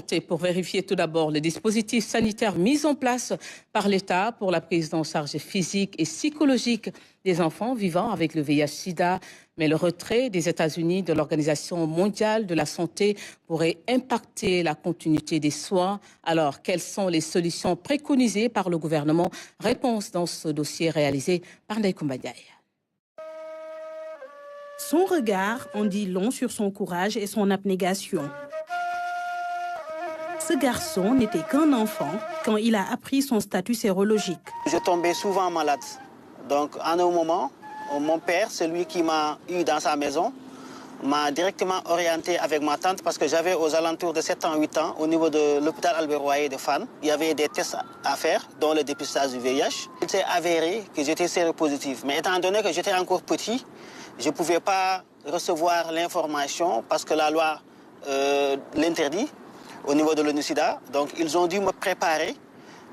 santé pour vérifier tout d'abord le dispositif sanitaire mis en place par l'État pour la prise en charge physique et psychologique des enfants vivant avec le VIH-Sida. Mais le retrait des États-Unis de l'Organisation mondiale de la santé pourrait impacter la continuité des soins. Alors, quelles sont les solutions préconisées par le gouvernement? Réponse dans ce dossier réalisé par Ndeye Koumba Ndiaye. Son regard en dit long sur son courage et son abnégation. Ce garçon n'était qu'un enfant quand il a appris son statut sérologique. Je tombais souvent malade. Donc, à un moment, mon père, celui qui m'a eu dans sa maison, m'a directement orienté avec ma tante parce que j'avais aux alentours de 7 ans, 8 ans, au niveau de l'hôpital Albert Royer de Fann. Il y avait des tests à faire, dont le dépistage du VIH. Il s'est avéré que j'étais séropositif. Mais étant donné que j'étais encore petit, je ne pouvais pas recevoir l'information parce que la loi l'interdit au niveau de l'ONU-SIDA. Donc, ils ont dû me préparer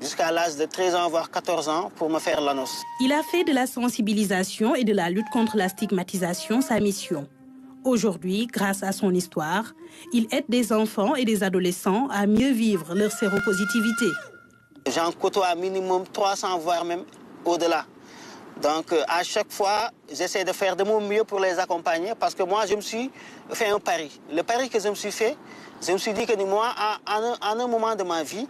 jusqu'à l'âge de 13 ans, voire 14 ans, pour me faire l'annonce. Il a fait de la sensibilisation et de la lutte contre la stigmatisation sa mission. Aujourd'hui, grâce à son histoire, il aide des enfants et des adolescents à mieux vivre leur séropositivité. J'en côtoie minimum 300, voire même au-delà. Donc, à chaque fois, j'essaie de faire de mon mieux pour les accompagner parce que moi, je me suis fait un pari. Le pari que je me suis fait, je me suis dit que moi, à un moment de ma vie,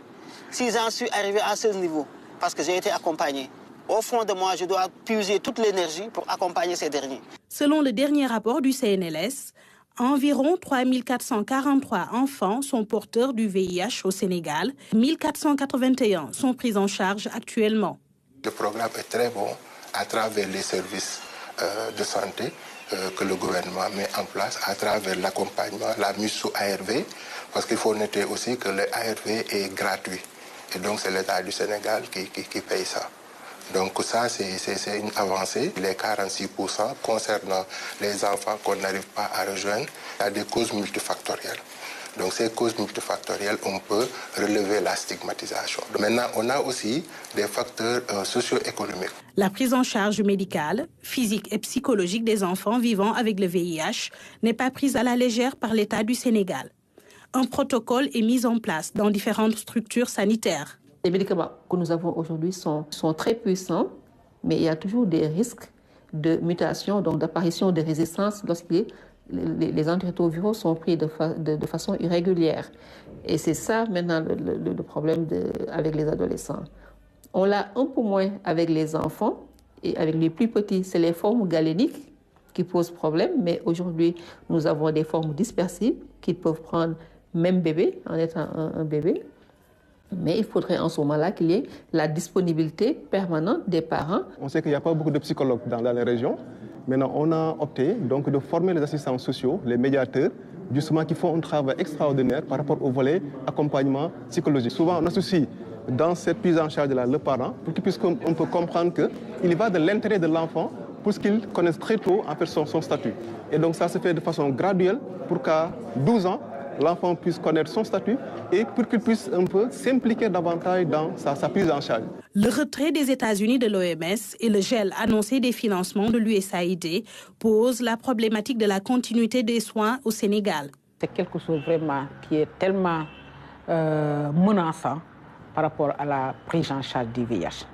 si j'en suis arrivé à ce niveau, parce que j'ai été accompagné, au fond de moi, je dois puiser toute l'énergie pour accompagner ces derniers. Selon le dernier rapport du CNLS, environ 3 443 enfants sont porteurs du VIH au Sénégal. 1 481 sont pris en charge actuellement. Le programme est très bon à travers les services de santé que le gouvernement met en place, à travers l'accompagnement, la mise sous ARV, parce qu'il faut noter aussi que le ARV est gratuit. Et donc c'est l'État du Sénégal qui paye ça. Donc ça, c'est une avancée. Les 46% concernant les enfants qu'on n'arrive pas à rejoindre, il y a des causes multifactorielles. Donc ces causes multifactorielles, on peut relever la stigmatisation. Maintenant, on a aussi des facteurs socio-économiques. La prise en charge médicale, physique et psychologique des enfants vivant avec le VIH n'est pas prise à la légère par l'État du Sénégal. Un protocole est mis en place dans différentes structures sanitaires. Les médicaments que nous avons aujourd'hui sont très puissants, mais il y a toujours des risques de mutation, donc d'apparition de résistance lorsque les antirétroviraux sont pris de façon irrégulière. Et c'est ça maintenant le problème avec les adolescents. On l'a un peu moins avec les enfants et avec les plus petits. C'est les formes galéniques qui posent problème, mais aujourd'hui, nous avons des formes dispersives qui peuvent prendre même bébé, en étant un bébé. Mais il faudrait en ce moment-là qu'il y ait la disponibilité permanente des parents. On sait qu'il n'y a pas beaucoup de psychologues dans les régions. Maintenant, on a opté donc de former les assistants sociaux, les médiateurs, justement qui font un travail extraordinaire par rapport au volet accompagnement psychologique. Souvent, on associe dans cette prise en charge le parent pour qu'il puisse on peut comprendre qu'il va de l'intérêt de l'enfant pour ce qu'il connaisse très tôt en fait son statut. Et donc ça se fait de façon graduelle pour qu'à 12 ans, l'enfant puisse connaître son statut et pour qu'il puisse un peu s'impliquer davantage dans sa prise en charge. Le retrait des États-Unis de l'OMS et le gel annoncé des financements de l'USAID posent la problématique de la continuité des soins au Sénégal. C'est quelque chose vraiment qui est tellement menaçant par rapport à la prise en charge du VIH.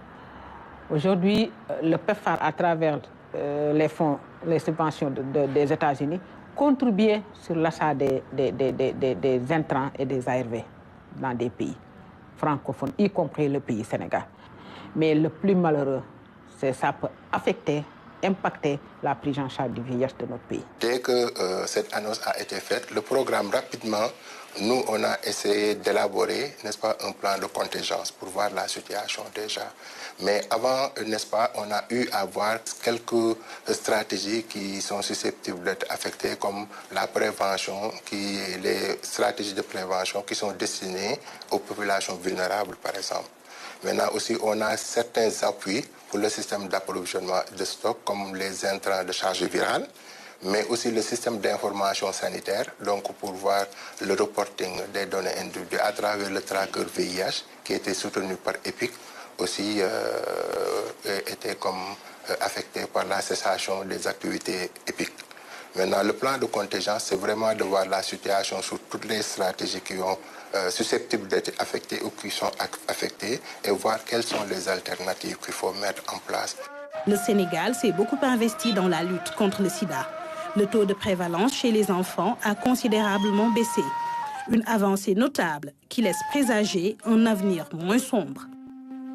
Aujourd'hui, le PEPFAR, à travers les fonds, les subventions des États-Unis, contribuer sur l'achat des intrants et des ARV dans des pays francophones, y compris le pays Sénégal. Mais le plus malheureux, c'est que ça peut impacter la prise en charge du VIH de notre pays. Dès que cette annonce a été faite, le programme rapidement, nous, on a essayé d'élaborer, n'est-ce pas, un plan de contingence pour voir la situation déjà. Mais avant, n'est-ce pas, on a eu à voir quelques stratégies qui sont susceptibles d'être affectées, comme la prévention, les stratégies de prévention qui sont destinées aux populations vulnérables, par exemple. Maintenant aussi, on a certains appuis pour le système d'approvisionnement de stock, comme les intrants de charge virale, mais aussi le système d'information sanitaire, donc pour voir le reporting des données individuelles à travers le tracker VIH, qui était soutenu par EPIC, aussi était comme affecté par la cessation des activités EPIC. Maintenant, le plan de contingence, c'est vraiment de voir la situation sur toutes les stratégies qui sont susceptibles d'être affectées ou qui sont affectées et voir quelles sont les alternatives qu'il faut mettre en place. Le Sénégal s'est beaucoup investi dans la lutte contre le sida. Le taux de prévalence chez les enfants a considérablement baissé. Une avancée notable qui laisse présager un avenir moins sombre.